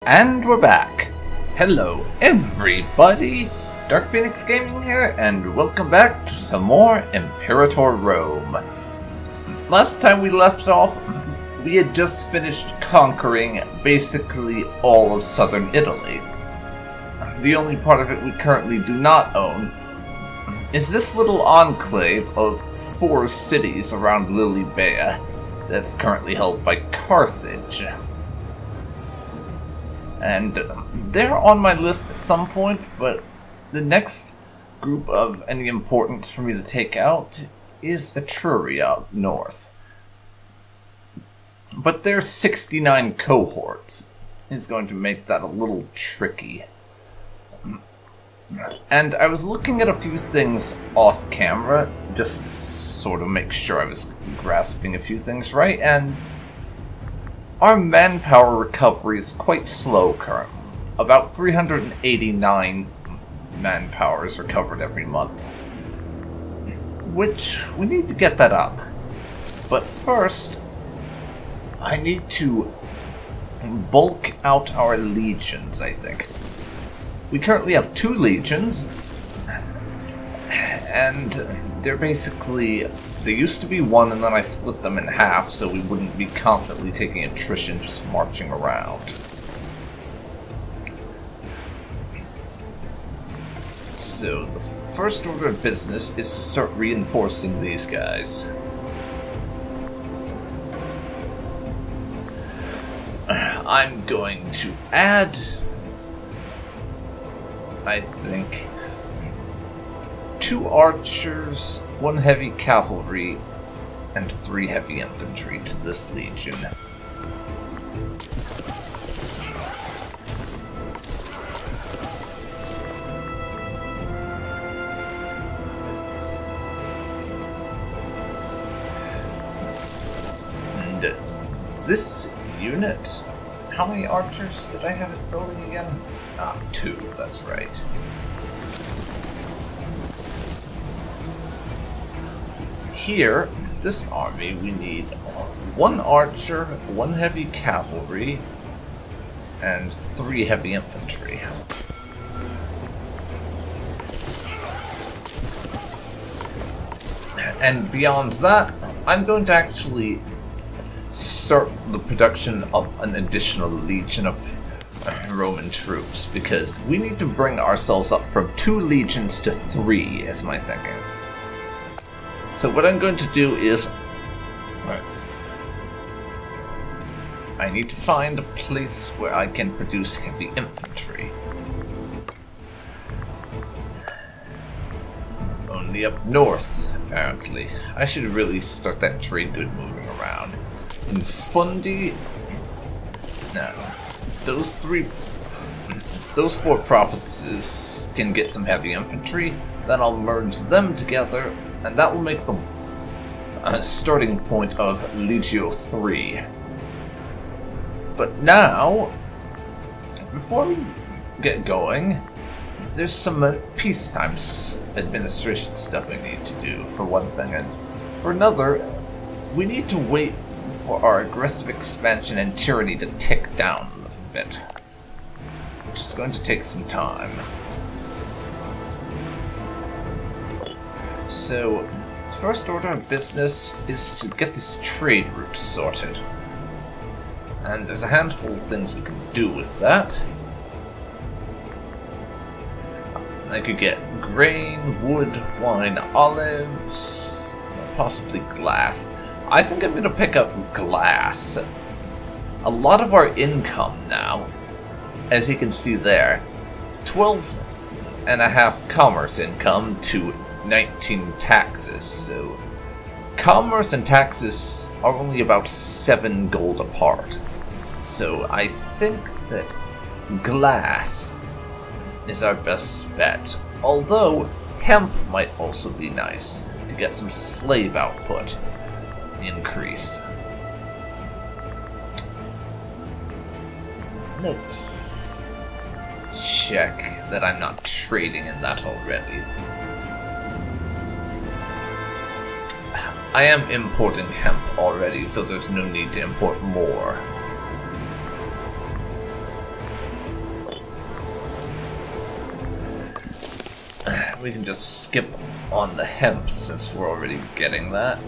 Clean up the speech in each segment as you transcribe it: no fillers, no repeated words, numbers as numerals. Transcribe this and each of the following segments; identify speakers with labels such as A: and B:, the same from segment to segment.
A: And we're back. Hello everybody, DarkPhoenix Gaming here, and welcome back to some more Imperator Rome. Last time we left off, we had just finished conquering basically all of southern Italy. The only part of it we currently do not own is this little enclave of 4 cities around Lilybaea that's currently held by Carthage. And they're on my list at some point, but the next group of any importance for me to take out is Etruria up north. But their 69 cohorts is going to make that a little tricky. And I was looking at a few things off camera, just to sort of make sure I was grasping a few things right, and our manpower recovery is quite slow currently. About 389 manpower is recovered every month, which we need to get that up. But first, I need to bulk out our legions, I think. We currently have 2 legions, and they're basically, they used to be 1 and then I split them in half so we wouldn't be constantly taking attrition just marching around. So the first order of business is to start reinforcing these guys. I'm going to add, I think, 2 archers, 1 heavy cavalry, and 3 heavy infantry to this legion. And this unit, how many archers did I have it building again? 2, that's right. Here, this army, we need 1 archer, 1 heavy cavalry, and 3 heavy infantry. And beyond that, I'm going to actually start the production of an additional legion of Roman troops, because we need to bring ourselves up from 2 legions to 3, is my thinking. So what I'm going to do is, I need to find a place where I can produce heavy infantry. Only up north, apparently. I should really start that trade good moving around. In Fundi, no. Those 4 provinces can get some heavy infantry, then I'll merge them together, and that will make them a starting point of Legio 3. But now, before we get going, there's some peacetime administration stuff we need to do, for one thing, and for another, we need to wait for our aggressive expansion and tyranny to tick down a little bit, which is going to take some time. So, first order of business is to get this trade route sorted. And there's a handful of things we can do with that. I could get grain, wood, wine, olives, possibly glass. I think I'm going to pick up glass. A lot of our income now, as you can see there, 12.5 commerce income to 19 taxes, so commerce and taxes are only about 7 gold apart. So I think that glass is our best bet, although hemp might also be nice to get some slave output increase. Let's check that I'm not trading in that already. I am importing hemp already, so there's no need to import more. We can just skip on the hemp since we're already getting that.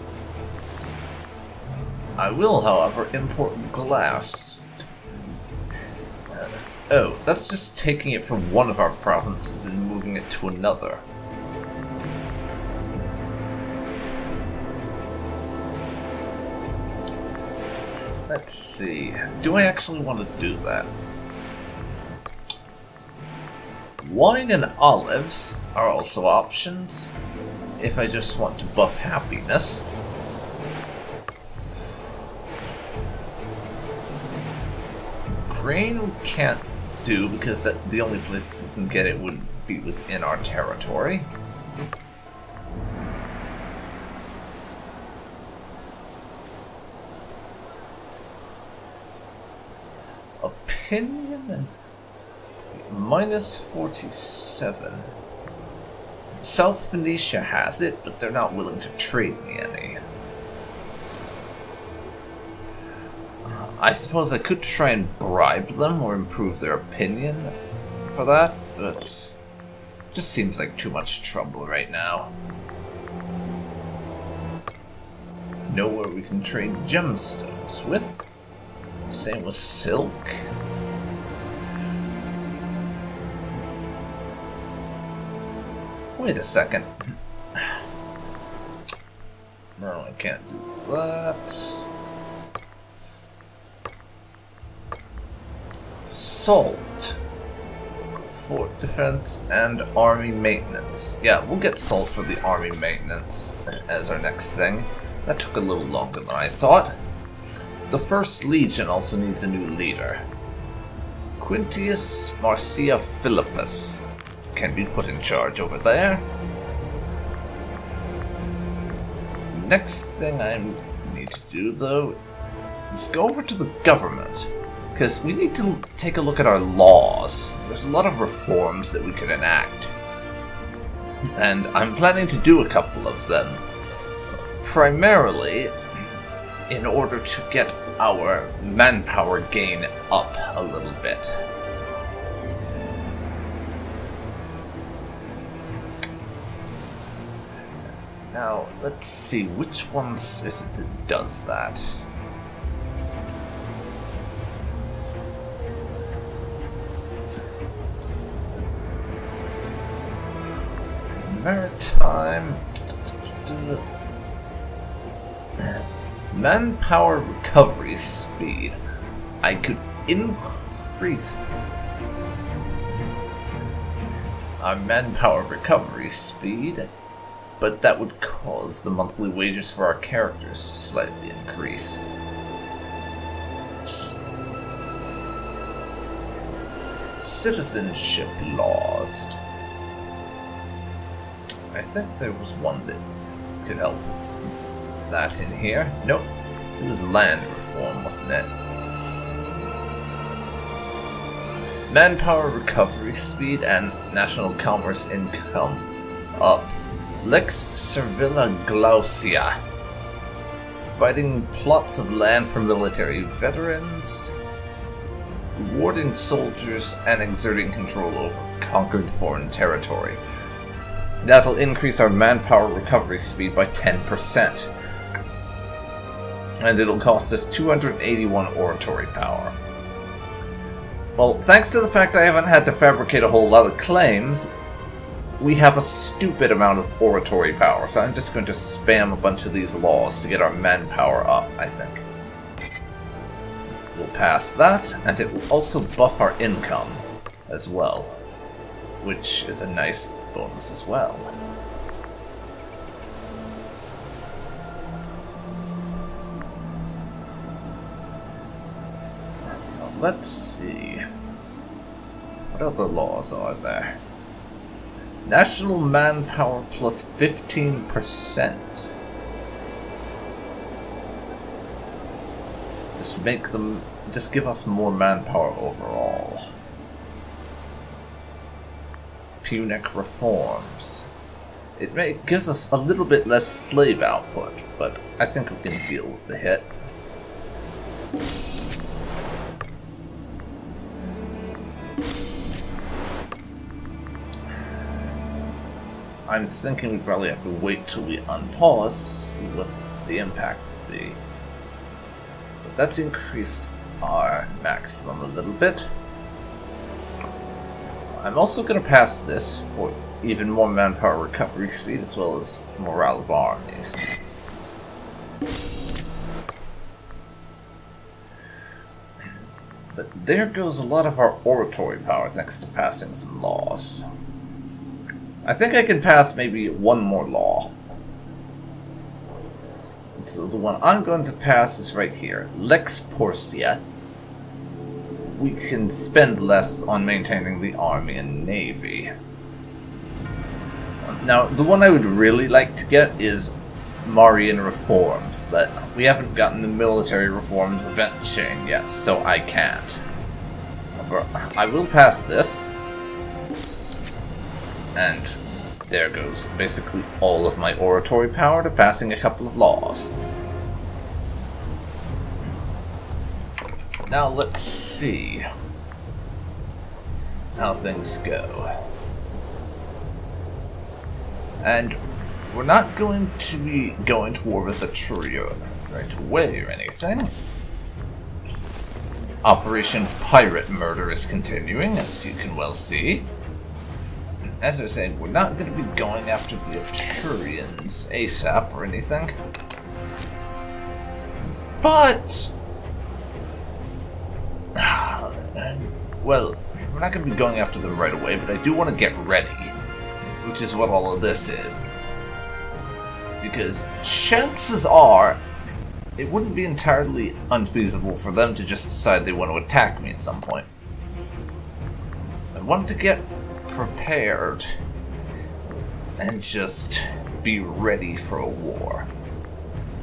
A: I will, however, import glass. Oh, that's just taking it from one of our provinces and moving it to another. Let's see. Do I actually want to do that? Wine and olives are also options if I just want to buff happiness. Grain we can't do because the only place we can get it would be within our territory. Opinion and minus 47. South Phoenicia has it, but they're not willing to trade me any. I suppose I could try and bribe them or improve their opinion for that, but it just seems like too much trouble right now. Nowhere we can trade gemstones with. Same with silk. Wait a second. No, I can't do that. Salt. Fort defense and army maintenance. Yeah, we'll get salt for the army maintenance as our next thing. That took a little longer than I thought. The First Legion also needs a new leader. Quintius Marcia Philippus can be put in charge over there. Next thing I need to do, though, is go over to the government, because we need to take a look at our laws. There's a lot of reforms that we could enact, and I'm planning to do a couple of them, primarily in order to get our manpower gain up a little bit. Now, let's see, which ones is it that does that? Maritime... Manpower recovery speed. I could increase our manpower recovery speed, but that would cause the monthly wages for our characters to slightly increase. Citizenship laws. I think there was one that could help with that in here. Nope, it was land reform, wasn't it? Manpower recovery speed and national commerce income up. Lex Servila Glaucia. Providing plots of land for military veterans. Rewarding soldiers and exerting control over conquered foreign territory. That'll increase our manpower recovery speed by 10%. And it'll cost us 281 oratory power. Well, thanks to the fact I haven't had to fabricate a whole lot of claims, we have a stupid amount of oratory power, so I'm just going to spam a bunch of these laws to get our manpower up, I think. We'll pass that, and it will also buff our income as well, which is a nice bonus as well. Now, let's see. What other laws are there? National manpower plus 15%. Just give us more manpower overall. Punic reforms. It gives us a little bit less slave output, but I think we can deal with the hit. I'm thinking we probably have to wait till we unpause to see what the impact will be. But that's increased our maximum a little bit. I'm also going to pass this for even more manpower recovery speed as well as morale of armies. But there goes a lot of our oratory power thanks to passing some laws. I think I can pass maybe one more law. So the one I'm going to pass is right here. Lex Porcia. We can spend less on maintaining the army and navy. Now, the one I would really like to get is Marian reforms, but we haven't gotten the military reforms event chain yet, so I can't. However, I will pass this. And there goes basically all of my oratory power to passing a couple of laws. Now let's see how things go. And we're not going to be going to war with Etruria right away or anything. Operation Pirate Murder is continuing, as you can well see. As I was saying, we're not going to be going after the Etruscans ASAP or anything. But... well, we're not going to be going after them right away, but I do want to get ready. Which is what all of this is. Because chances are, it wouldn't be entirely unfeasible for them to just decide they want to attack me at some point. I want to get prepared and just be ready for a war.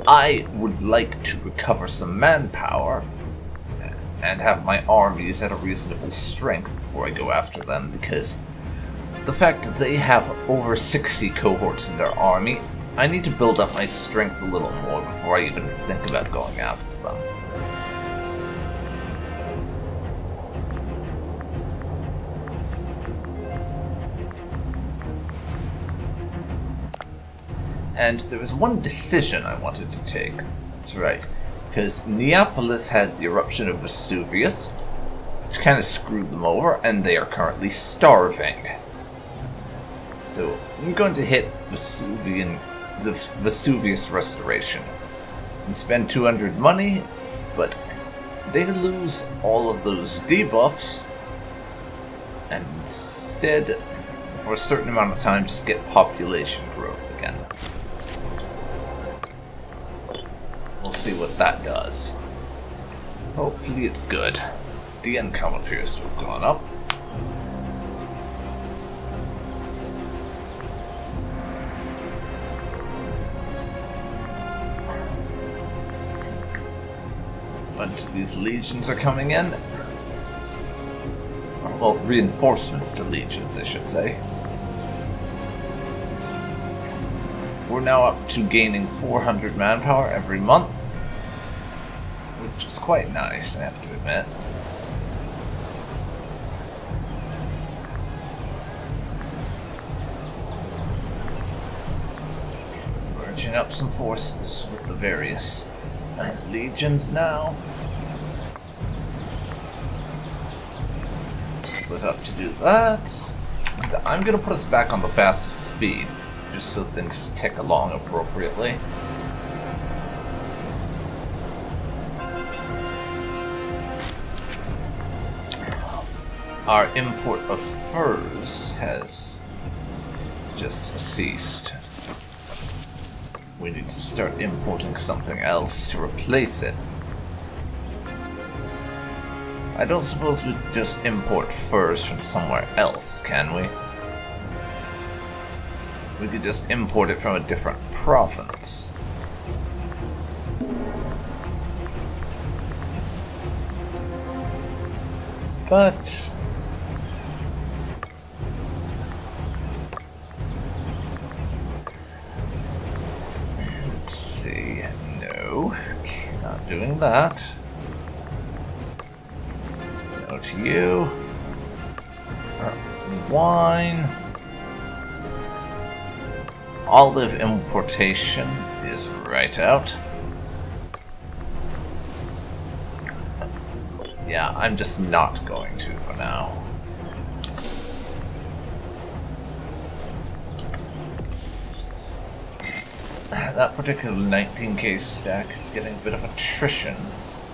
A: I would like to recover some manpower and have my armies at a reasonable strength before I go after them, because the fact that they have over 60 cohorts in their army, I need to build up my strength a little more before I even think about going after them. And there was one decision I wanted to take. That's right. Because Neapolis had the eruption of Vesuvius, which kind of screwed them over, and they are currently starving. So I'm going to hit the Vesuvius restoration and spend 200 money, but they lose all of those debuffs, and instead, for a certain amount of time, just get population growth again. We'll see what that does. Hopefully it's good. The income appears to have gone up. A bunch of these legions are coming in. Well, reinforcements to legions, I should say. We're now up to gaining 400 manpower every month, which is quite nice, I have to admit. Merging up some forces with the various legions now. Split up to do that. And I'm going to put us back on the fastest speed, just so things tick along appropriately. Our import of furs has just ceased. We need to start importing something else to replace it. I don't suppose we could just import furs from somewhere else, can we? We could just import it from a different province. But let's see. No, not doing that. No to you. Wine. olive importation is right out. Yeah, I'm just not going to for now. That particular 19k stack is getting a bit of attrition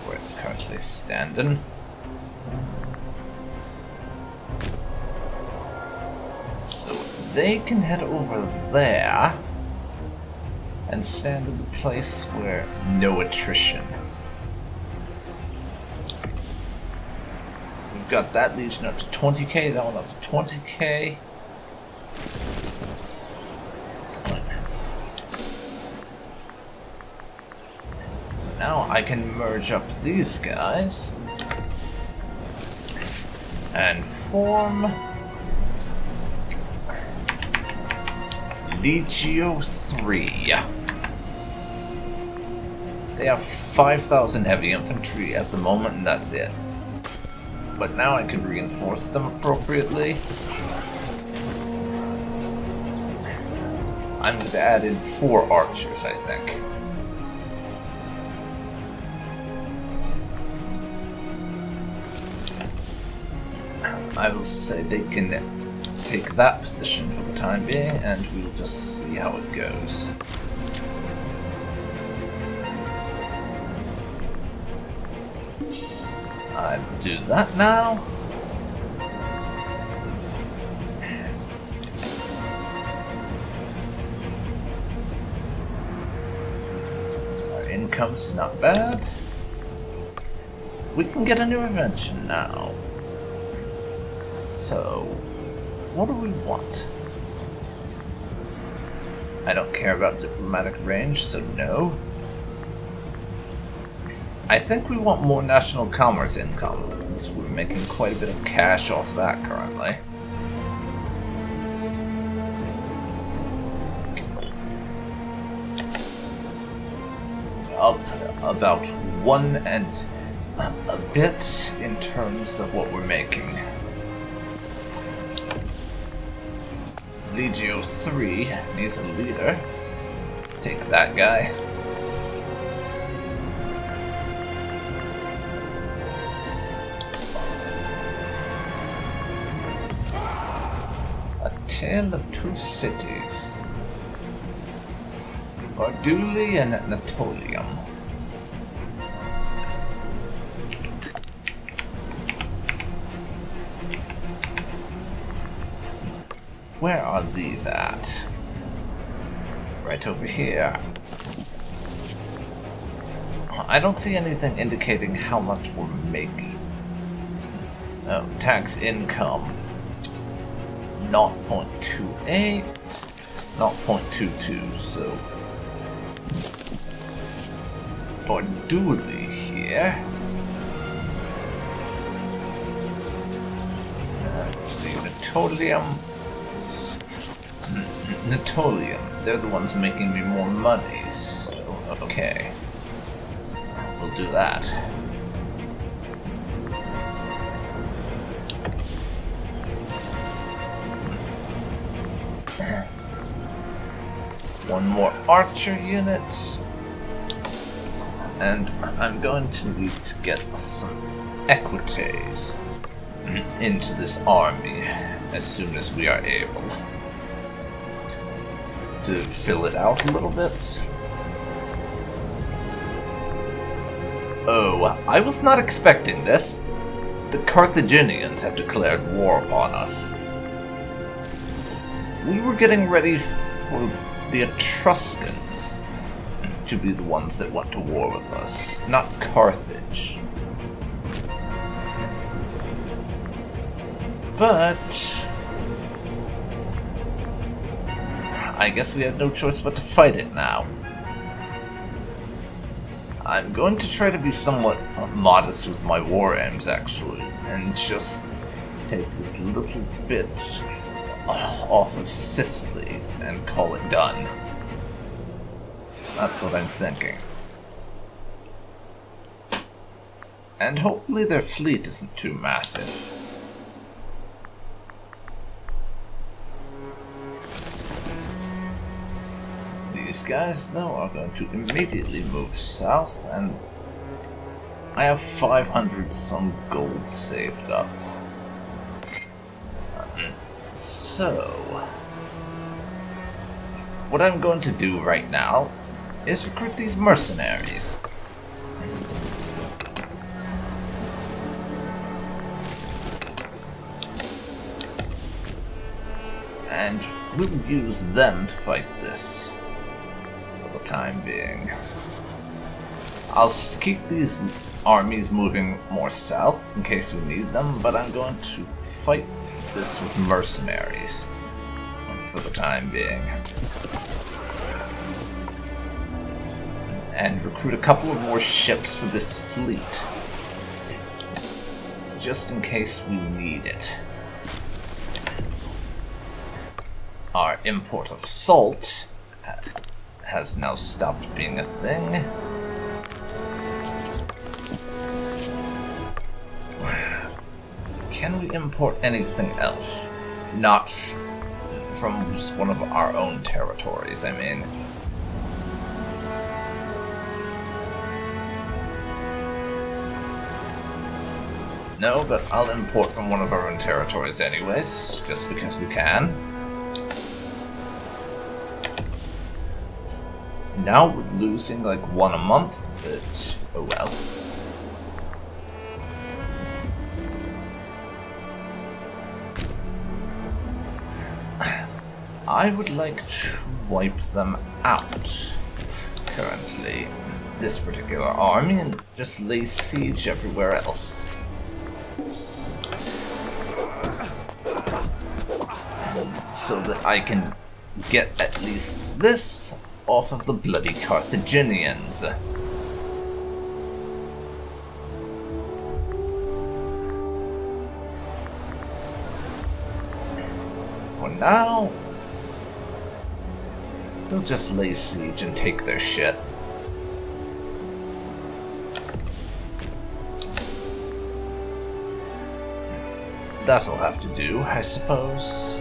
A: where it's currently standing. So they can head over there and stand in the place where no attrition. We've got that legion up to 20k, that one up to 20k. So now I can merge up these guys and form Legio 3. They have 5,000 heavy infantry at the moment, and that's it. But now I can reinforce them appropriately. I'm going to add in 4 archers, I think. I will say they can take that position for the time being, and we'll just see how it goes. I will do that now. Our income's not bad. We can get a new invention now. So, what do we want? I don't care about diplomatic range, so no. I think we want more national commerce income, since we're making quite a bit of cash off that currently. Up about 1 and a bit in terms of what we're making. Legio 3 needs a leader. Take that guy. A tale of 2 cities. Barduli and Natolium. Where are these at? Right over here. I don't see anything indicating how much we're making. Oh, tax income. 0.28, 0.22, so Barduli here. See, Natolium. Natolium, they're the ones making me more money, so okay. We'll do that. One more archer unit. And I'm going to need to get some equites into this army as soon as we are able. To fill it out a little bit. Oh, I was not expecting this. The Carthaginians have declared war upon us. We were getting ready for the Etruscans to be the ones that went to war with us, not Carthage. But I guess we have no choice but to fight it now. I'm going to try to be somewhat modest with my war aims, actually, and just take this little bit off of Sicily and call it done. That's what I'm thinking. And hopefully their fleet isn't too massive. These guys, though, are going to immediately move south, and I have 500 some gold saved up. So, what I'm going to do right now is recruit these mercenaries. And we'll use them to fight this for the time being. I'll keep these armies moving more south in case we need them, but I'm going to fight this with mercenaries for the time being. And recruit a couple of more ships for this fleet, just in case we need it. Our import of salt has now stopped being a thing. Can we import anything else? Not from just one of our own territories, I mean. No, but I'll import from one of our own territories anyways, just because we can. Now we're losing like one a month, but oh well. I would like to wipe them out currently, this particular army, and just lay siege everywhere else. So that I can get at least this off of the bloody Carthaginians. For now, we'll just lay siege and take their shit. That'll have to do, I suppose.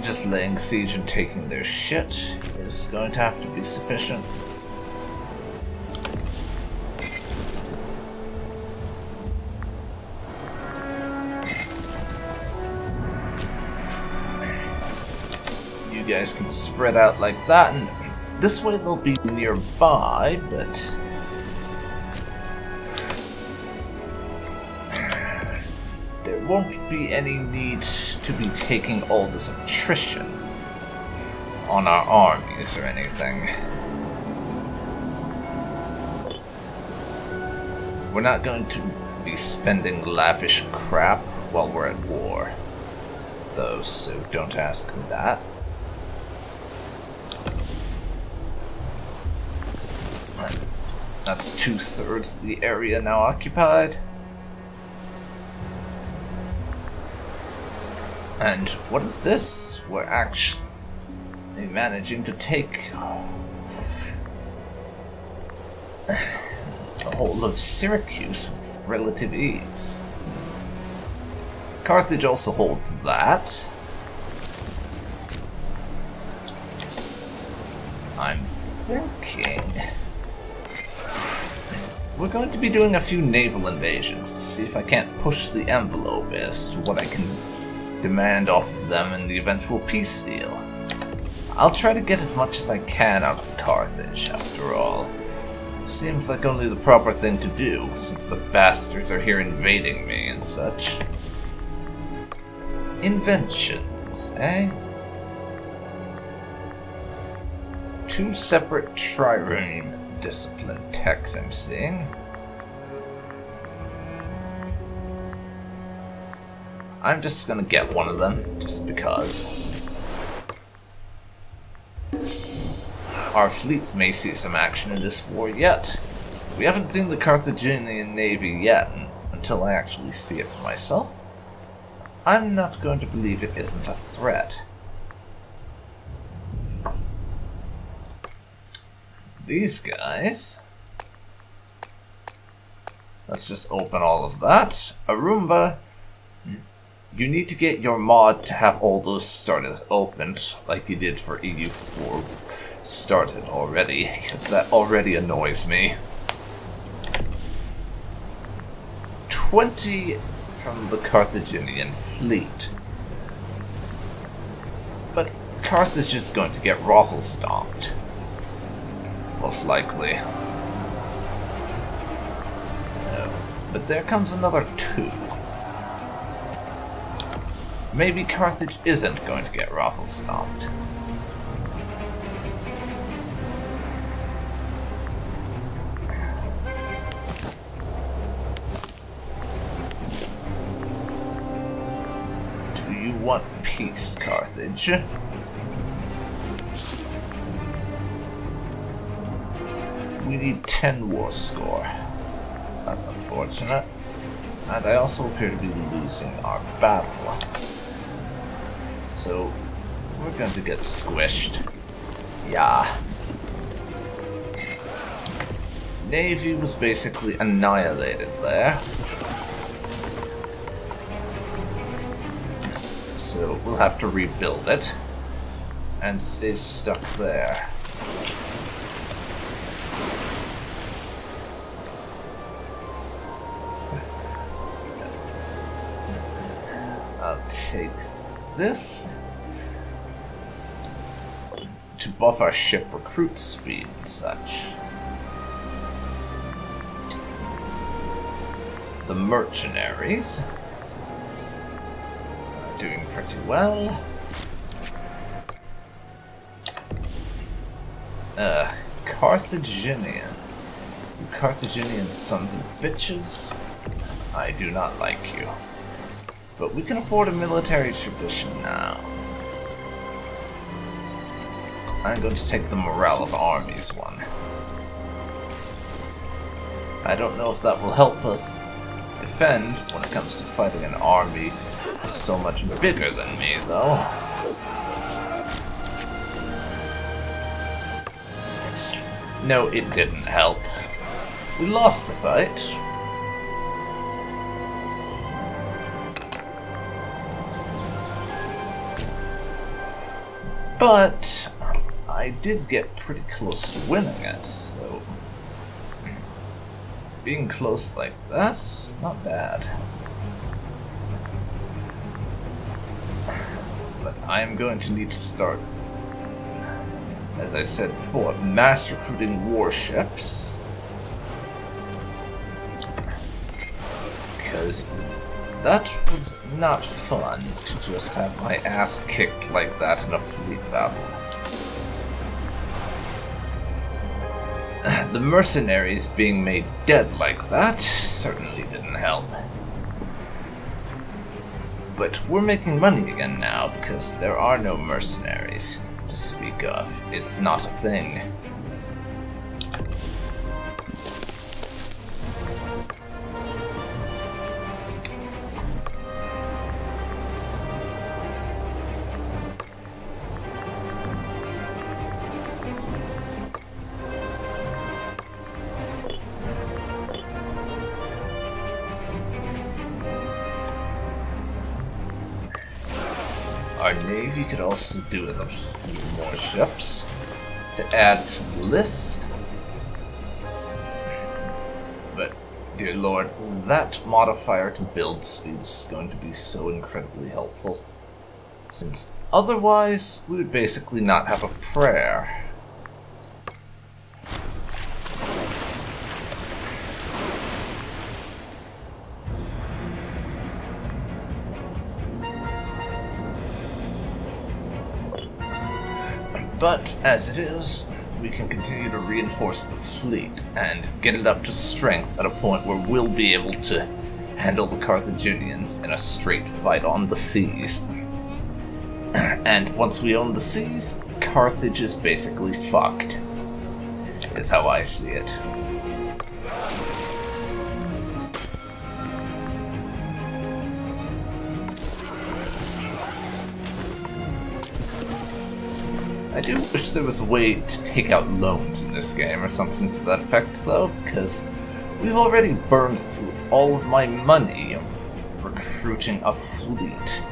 A: Just laying siege and taking their shit is going to have to be sufficient. You guys can spread out like that, and this way they'll be nearby, but there won't be any need to be taking all this attrition on our armies or anything. We're not going to be spending lavish crap while we're at war, though, so don't ask me that. That's 2/3 of the area now occupied. And what is this? We're actually managing to take the whole of Syracuse with relative ease. Carthage also holds that. I'm thinking we're going to be doing a few naval invasions to see if I can't push the envelope as to what I can demand off of them in the eventual peace deal. I'll try to get as much as I can out of Carthage, after all. Seems like only the proper thing to do, since the bastards are here invading me and such. Inventions, eh? 2 separate trireme discipline techs I'm seeing. I'm just gonna get one of them, just because. Our fleets may see some action in this war yet. We haven't seen the Carthaginian navy yet, and until I actually see it for myself, I'm not going to believe it isn't a threat. These guys... Let's just open all of that. Arumba... You need to get your mod to have all those started opened, like you did for EU4 started already, because that already annoys me. 20 from the Carthaginian fleet. But Carthage is going to get raffle stomped. Most likely. But there comes another 2. Maybe Carthage isn't going to get raffle stomped. Do you want peace, Carthage? We need 10 war score. That's unfortunate. And I also appear to be losing our battle. So, we're going to get squished. Yeah. Navy was basically annihilated there. So, we'll have to rebuild it. And stay stuck there. I'll take this to buff our ship recruit speed and such. The mercenaries are doing pretty well. Carthaginian. You Carthaginian sons of bitches. I do not like you. But we can afford a military tradition now. I'm going to take the morale of armies one. I don't know if that will help us defend when it comes to fighting an army so much bigger than me, though. No, it didn't help. We lost the fight. But I did get pretty close to winning it, so being close like that's not bad. But I'm going to need to start, as I said before, mass recruiting warships. Because that was not fun to just have my ass kicked like that in a fleet battle. The mercenaries being made dead like that certainly didn't help. But we're making money again now because there are no mercenaries to speak of. It's not a thing. Our navy could also do with a few more ships to add to the list. But, dear lord, that modifier to build speed is going to be so incredibly helpful. Since otherwise, we would basically not have a prayer. But, as it is, we can continue to reinforce the fleet and get it up to strength at a point where we'll be able to handle the Carthaginians in a straight fight on the seas. And once we own the seas, Carthage is basically fucked, is how I see it. I do wish there was a way to take out loans in this game or something to that effect, though, because we've already burned through all of my money recruiting a fleet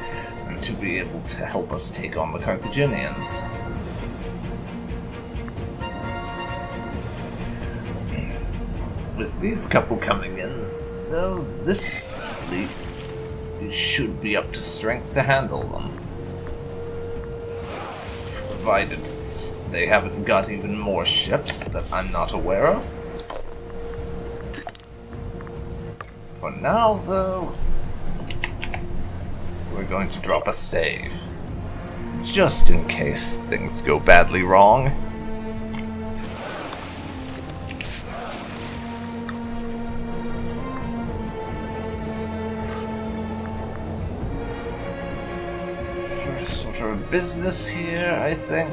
A: to be able to help us take on the Carthaginians. With these couple coming in, though, this fleet should be up to strength to handle them. Provided they haven't got even more ships that I'm not aware of. For now, though, we're going to drop a save. Just in case things go badly wrong. First order of business here, I think.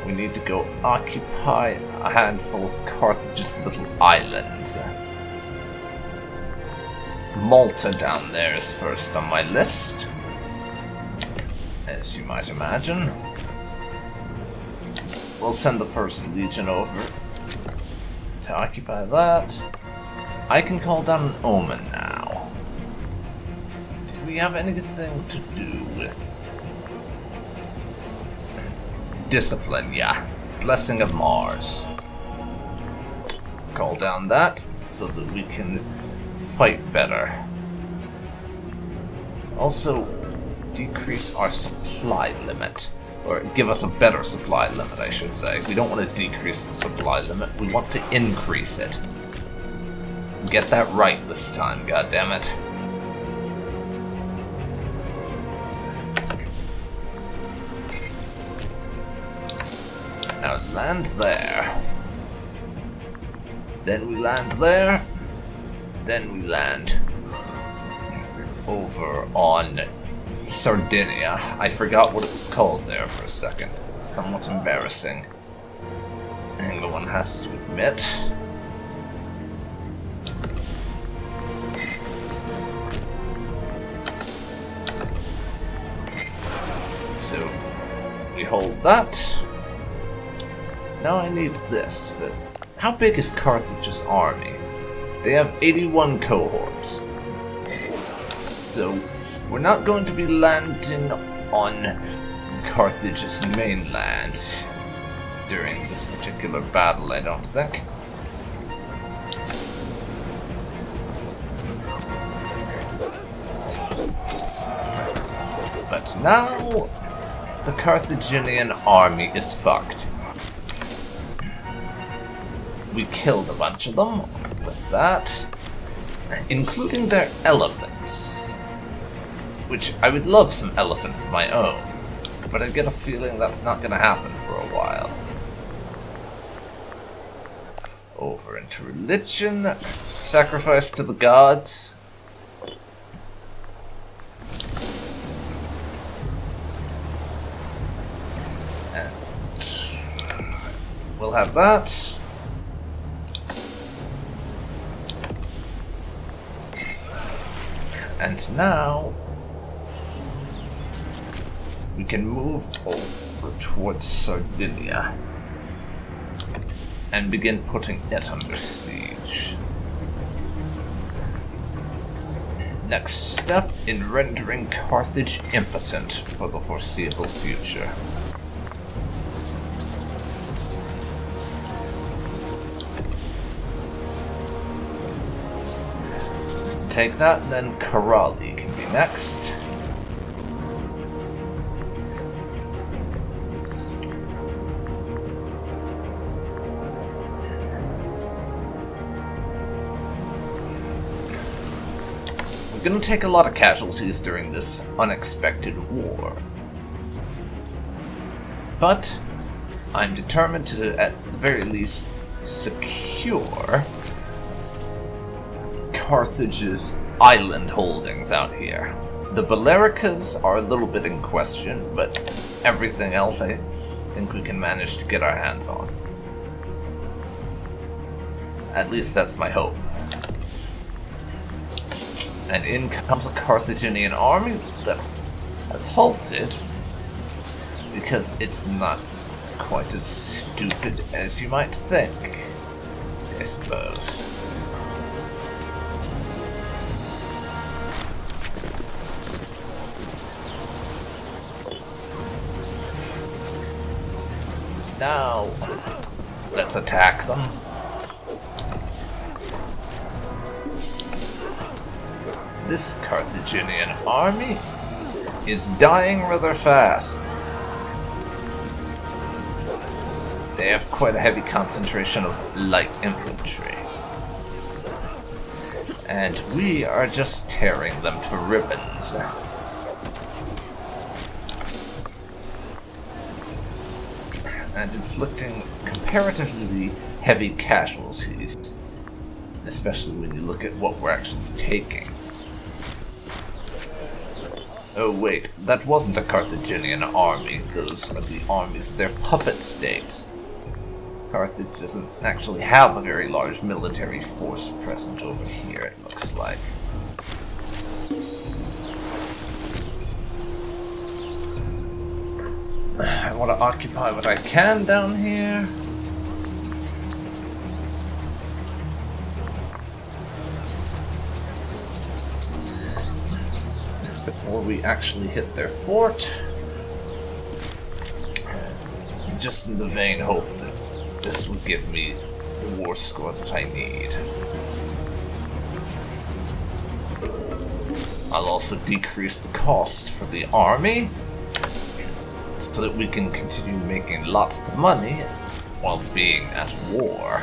A: We need to go occupy a handful of Carthage's little islands. Malta down there is first on my list, as you might imagine. We'll send the first legion over to occupy that. I can call down an omen now. Do we have anything to do with discipline? Yeah. Blessing of Mars. Call down that so that we can fight better. Also, decrease our supply limit. Or give us a better supply limit, I should say. We don't want to decrease the supply limit, we want to increase it. Get that right this time, goddammit. Now land there. Then we land there. Then we land over on Sardinia. I forgot what it was called there for a second. Somewhat embarrassing. And one has to admit. So, we hold that. Now I need this, but how big is Carthage's army? They have 81 cohorts. So, we're not going to be landing on Carthage's mainland during this particular battle, I don't think. But now, the Carthaginian army is fucked. We killed a bunch of them with that, including their elephants. Which, I would love some elephants of my own, but I get a feeling that's not going to happen for a while. Over into religion, sacrifice to the gods. And we'll have that. And now we can move over towards Sardinia and begin putting it under siege. Next step in rendering Carthage impotent for the foreseeable future. Take that, then Karali can be next. We're gonna take a lot of casualties during this unexpected war. But I'm determined to, at the very least, secure Carthage's island holdings out here. The Balericas are a little bit in question, but everything else I think we can manage to get our hands on. At least that's my hope. And in comes a Carthaginian army that has halted because it's not quite as stupid as you might think, I suppose. Now, let's attack them. This Carthaginian army is dying rather fast. They have quite a heavy concentration of light infantry. And we are just tearing them to ribbons. And inflicting comparatively heavy casualties. Especially when you look at what we're actually taking. Oh wait, that wasn't a Carthaginian army. Those are the armies, they're puppet states. Carthage doesn't actually have a very large military force present over here, it looks like. I want to occupy what I can down here. Before we actually hit their fort. Just in the vain hope that this will give me the war score that I need. I'll also decrease the cost for the army, so that we can continue making lots of money while being at war.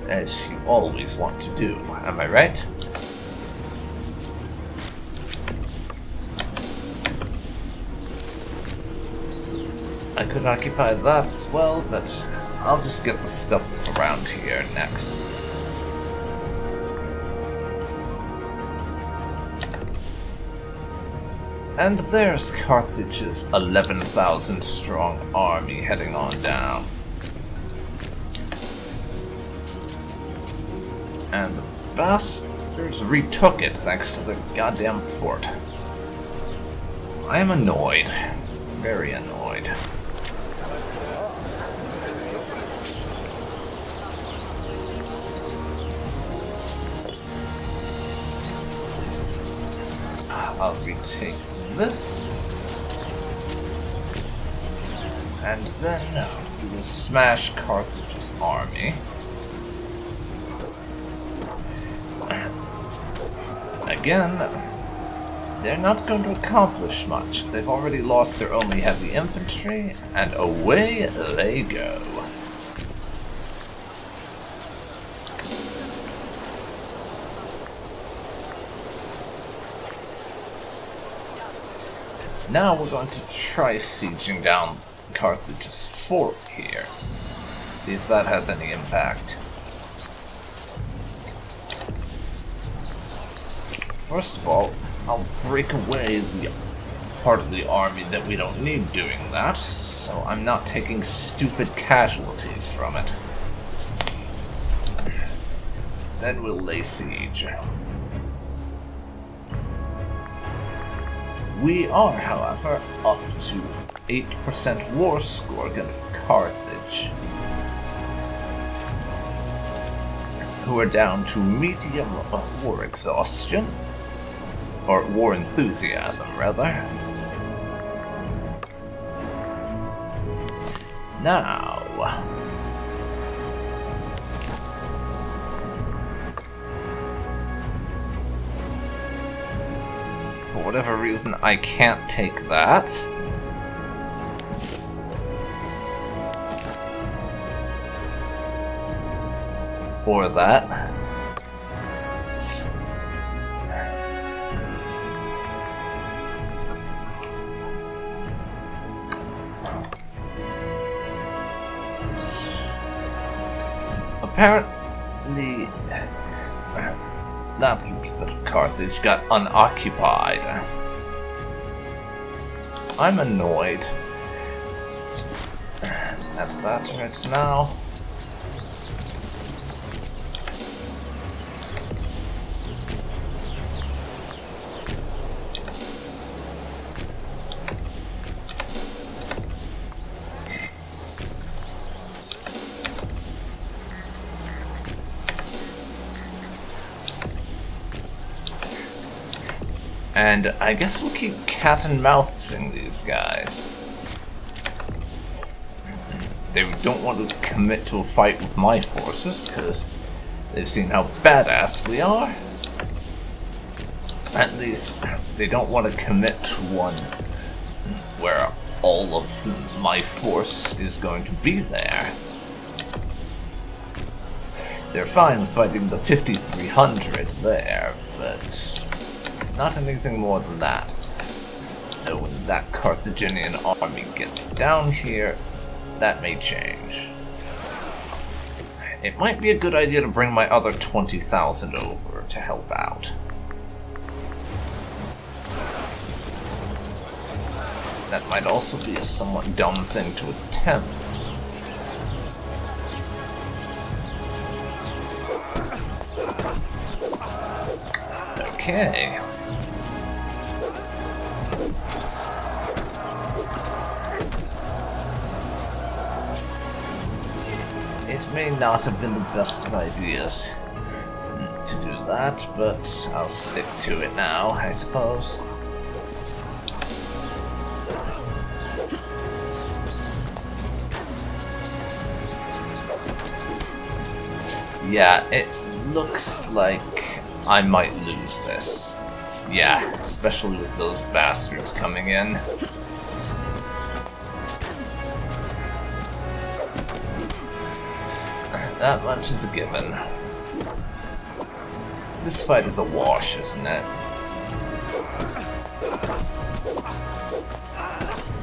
A: As you always want to do, am I right? I could occupy that as well, but I'll just get the stuff that's around here next. And there's Carthage's 11,000 strong army heading on down. And the bastards retook it thanks to the goddamn fort. I am annoyed. Very annoyed. I'll retake this. And then we will smash Carthage's army. Again, they're not going to accomplish much. They've already lost their only heavy infantry, and away they go. Now we're going to try sieging down Carthage's fort here. See if that has any impact. First of all, I'll break away the part of the army that we don't need doing that, so I'm not taking stupid casualties from it. Then we'll lay siege. We are, however, up to 8% war score against Carthage, who are down to medium war exhaustion, or war enthusiasm, rather. Now, for whatever reason, I can't take that. Or that. Apparently, that little bit of Carthage got unoccupied. I'm annoyed. That's that right now. And I guess we'll keep cat and mousing these guys. they don't want to commit to a fight with my forces, because they've seen how badass we are. At least, they don't want to commit to one where all of my force is going to be there. They're fine with fighting the 5,300 there, but not anything more than that. And when that Carthaginian army gets down here, that may change. It might be a good idea to bring my other 20,000 over to help out. That might also be a somewhat dumb thing to attempt. Okay. It may not have been the best of ideas to do that, but I'll stick to it now, I suppose. Yeah, it looks like I might lose this. Yeah, especially with those bastards coming in. That much is a given. This fight is a wash, isn't it?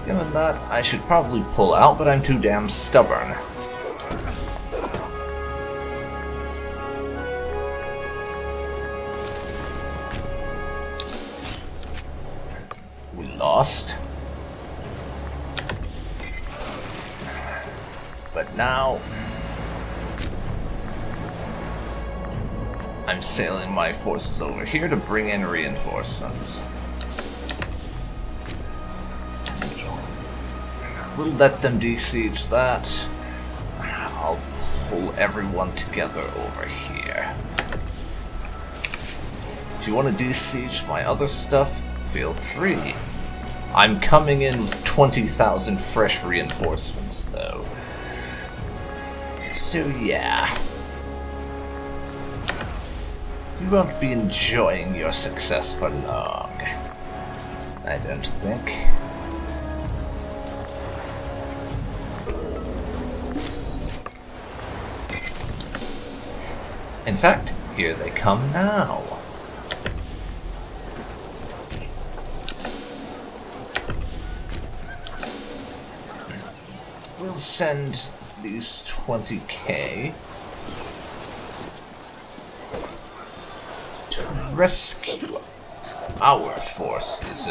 A: Given that, I should probably pull out, but I'm too damn stubborn. Lost. But now I'm sailing my forces over here to bring in reinforcements. We'll let them besiege that. I'll pull everyone together over here. If you want to besiege my other stuff, feel free. I'm coming in with 20,000 fresh reinforcements, though. So yeah. You won't be enjoying your success for long. I don't think. In fact, here they come now. We'll send these 20k to rescue our forces.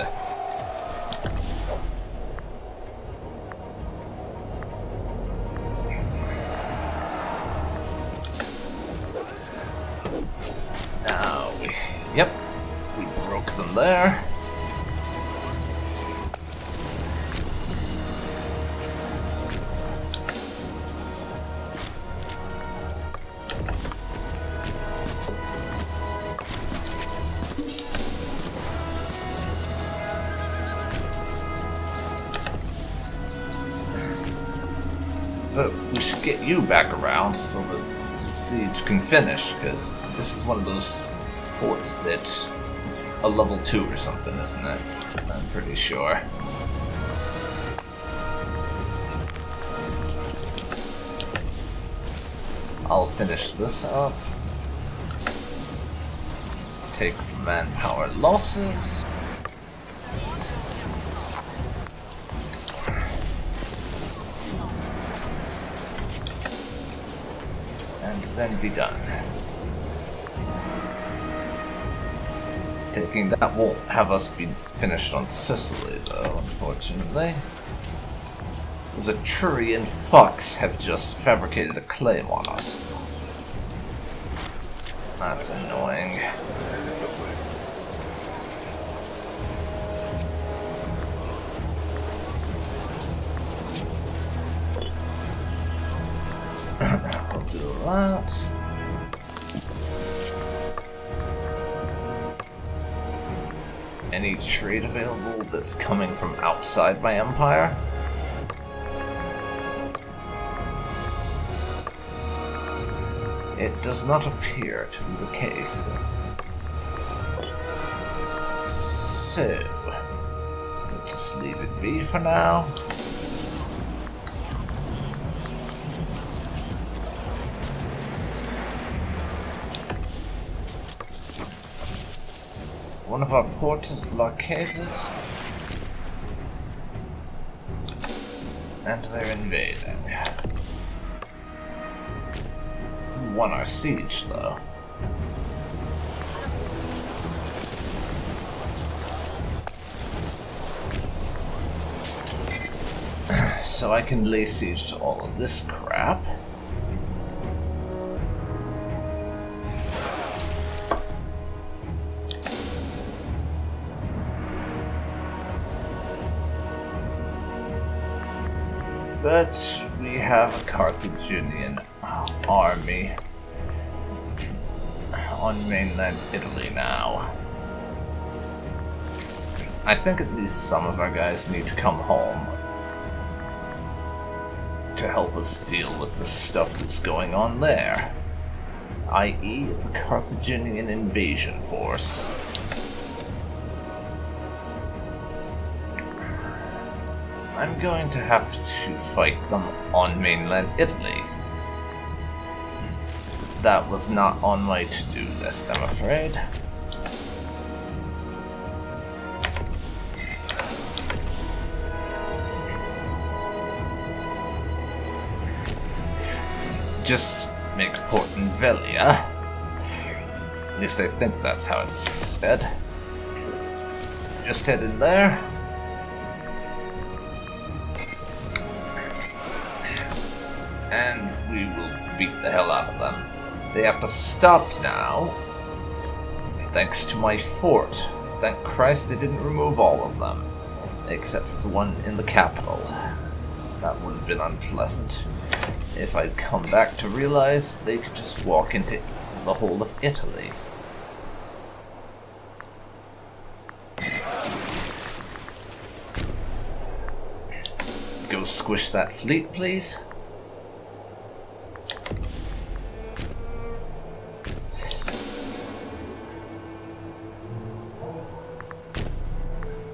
A: Now, yep, we broke them there. But we should get you back around so the siege can finish, because this is one of those forts that it's a level 2 or something, isn't it? I'm pretty sure. I'll finish this up. Take the manpower losses. And then be done. Taking that won't have us be finished on Sicily, though, unfortunately. Those Etruscan fucks have just fabricated a claim on us. That's annoying. We'll do that. Any trade available that's coming from outside my empire? It does not appear to be the case. So, we'll just leave it be for now. One of our ports is blockaded. And they're invading. We won our siege, though. So I can lay siege to all of this crap. But we have a Carthaginian army on mainland Italy now. I think at least some of our guys need to come home to help us deal with the stuff that's going on there, i.e. the Carthaginian invasion force. I'm going to have to fight them on mainland Italy. That was not on my to-do list, I'm afraid. Just make Port in Velia. At least I think that's how it's said. Just head in there. And we will beat the hell out of them. They have to stop now. Thanks to my fort. Thank Christ I didn't remove all of them. Except for the one in the capital. That would have been unpleasant. If I'd come back to realize they could just walk into the whole of Italy. Go squish that fleet, please.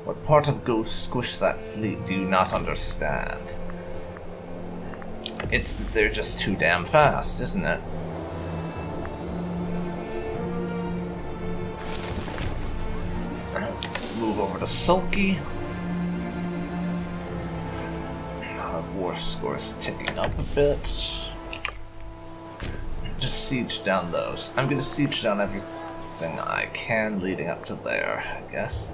A: What part of go squish that fleet do you not understand? It's that they're just too damn fast, isn't it? Move over to Sulky. Our war score's ticking up a bit. Just siege down those. I'm gonna siege down everything I can leading up to there, I guess.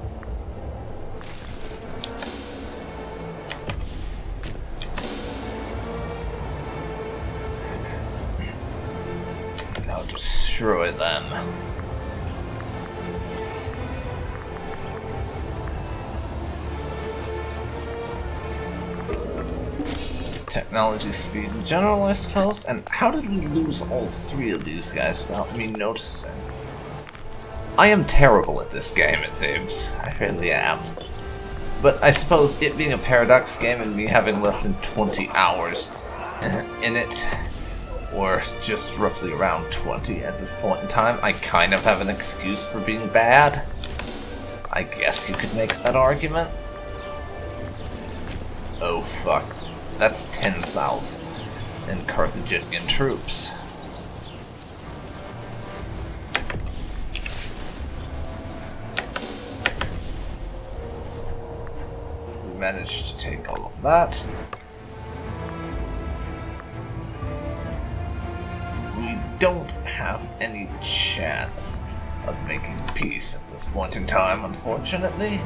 A: Destroy them. Technology, speed, in general, I suppose. And how did we lose all three of these guys without me noticing? I am terrible at this game, it seems. I really am. But I suppose it being a Paradox game and me having less than 20 hours in it, or just roughly around 20 at this point in time, I kind of have an excuse for being bad. I guess you could make that argument. Oh fuck, that's 10,000 in Carthaginian troops. We managed to take all of that. Don't have any chance of making peace at this point in time, unfortunately.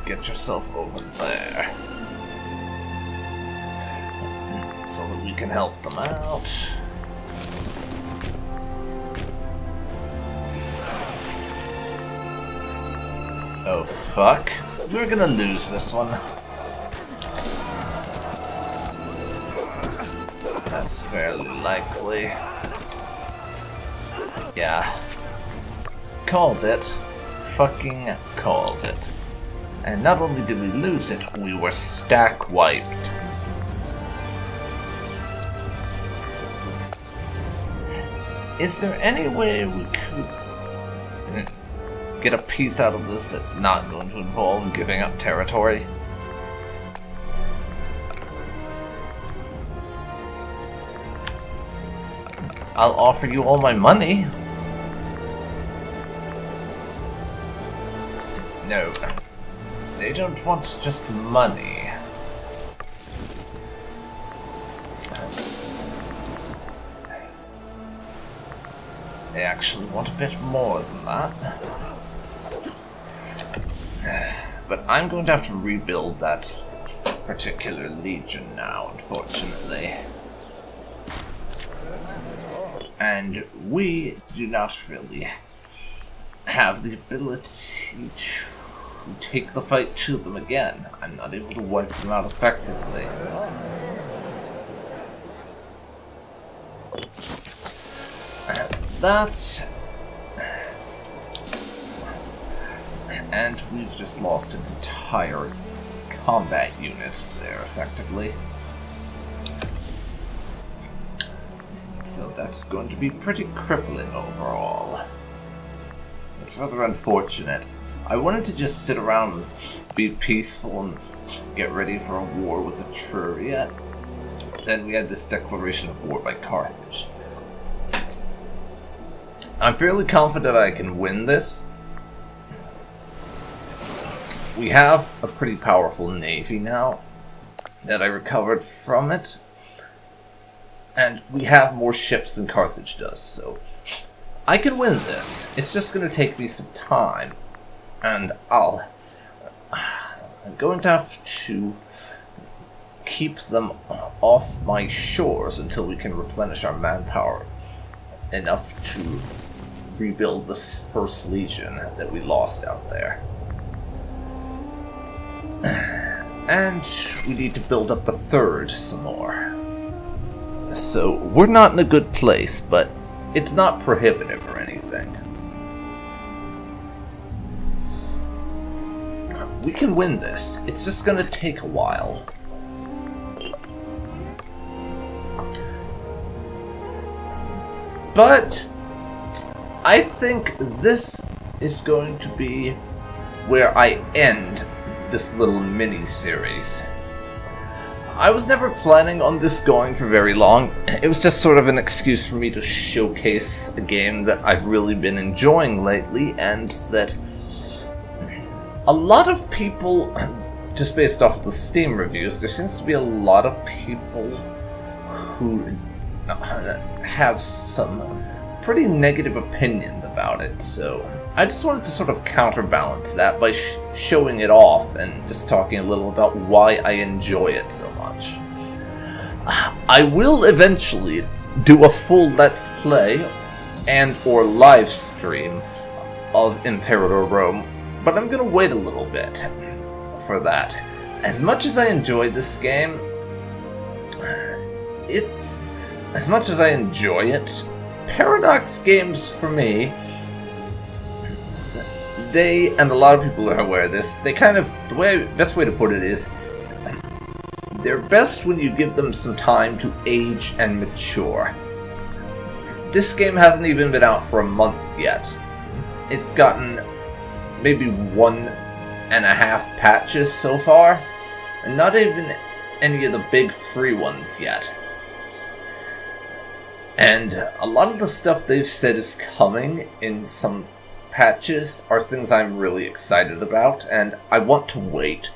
A: Get yourself over there so that we can help them out. Oh fuck, we're gonna lose this one. That's fairly likely. Yeah. Called it. Fucking called it. And not only did we lose it, we were stack wiped. Is there any way we could get a piece out of this that's not going to involve giving up territory? I'll offer you all my money. No. They don't want just money. They actually want a bit more than that. But I'm going to have to rebuild that particular legion now, unfortunately. And we do not really have the ability to take the fight to them again. I'm not able to wipe them out effectively. That... And we've just lost an entire combat unit there, effectively. So that's going to be pretty crippling overall. It's rather unfortunate. I wanted to just sit around and be peaceful and get ready for a war with Etruria. Then we had this declaration of war by Carthage. I'm fairly confident I can win this. We have a pretty powerful navy now that I recovered from it. And we have more ships than Carthage does, so I can win this. It's just going to take me some time. And I'm going to have to keep them off my shores until we can replenish our manpower enough to rebuild this first legion that we lost out there. And we need to build up the third some more. So we're not in a good place, but it's not prohibitive or anything. We can win this. It's just gonna take a while. But I think this is going to be where I end this little mini-series. I was never planning on this going for very long. It was just sort of an excuse for me to showcase a game that I've really been enjoying lately, and that a lot of people, just based off the Steam reviews, there seems to be a lot of people who have some pretty negative opinions about it, so I just wanted to sort of counterbalance that by showing it off and just talking a little about why I enjoy it so much. I will eventually do a full Let's Play and or live stream of Imperator Rome, but I'm gonna wait a little bit for that. As much as I enjoy this game, as much as I enjoy it, Paradox games for me, they, and a lot of people are aware of this, they kind of, best way to put it is, they're best when you give them some time to age and mature. This game hasn't even been out for a month yet. It's gotten maybe 1.5 patches so far, and not even any of the big free ones yet. And a lot of the stuff they've said is coming in some patches are things I'm really excited about, and I want to wait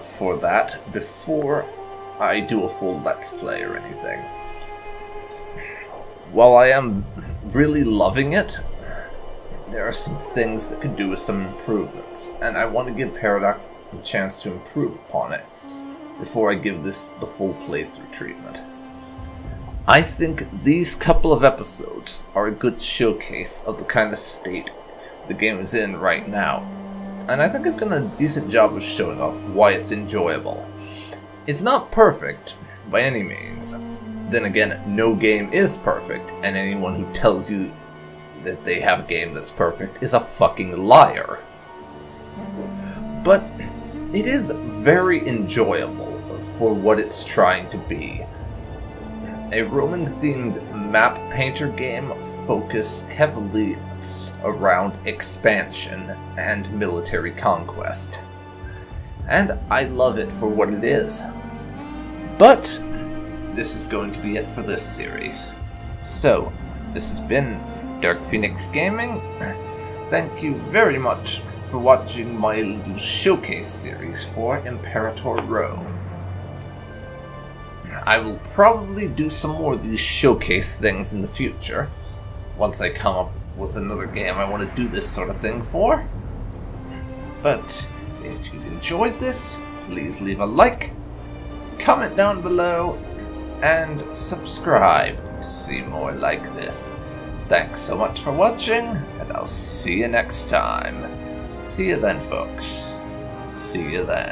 A: for that before I do a full Let's Play or anything. While I am really loving it, there are some things that could do with some improvements, and I want to give Paradox a chance to improve upon it before I give this the full playthrough treatment. I think these couple of episodes are a good showcase of the kind of state the game is in right now, and I think I've done a decent job of showing off why it's enjoyable. It's not perfect, by any means. Then again, no game is perfect, and anyone who tells you that they have a game that's perfect is a fucking liar. But it is very enjoyable for what it's trying to be. A Roman-themed map painter game focused heavily around expansion and military conquest. And I love it for what it is. But this is going to be it for this series. So, this has been DarkPhoenix Gaming. Thank you very much for watching my little showcase series for Imperator Rome. I will probably do some more of these showcase things in the future, once I come up with another game I want to do this sort of thing for. But if you've enjoyed this, please leave a like, comment down below, and subscribe to see more like this. Thanks so much for watching, and I'll see you next time. See you then, folks. See you then.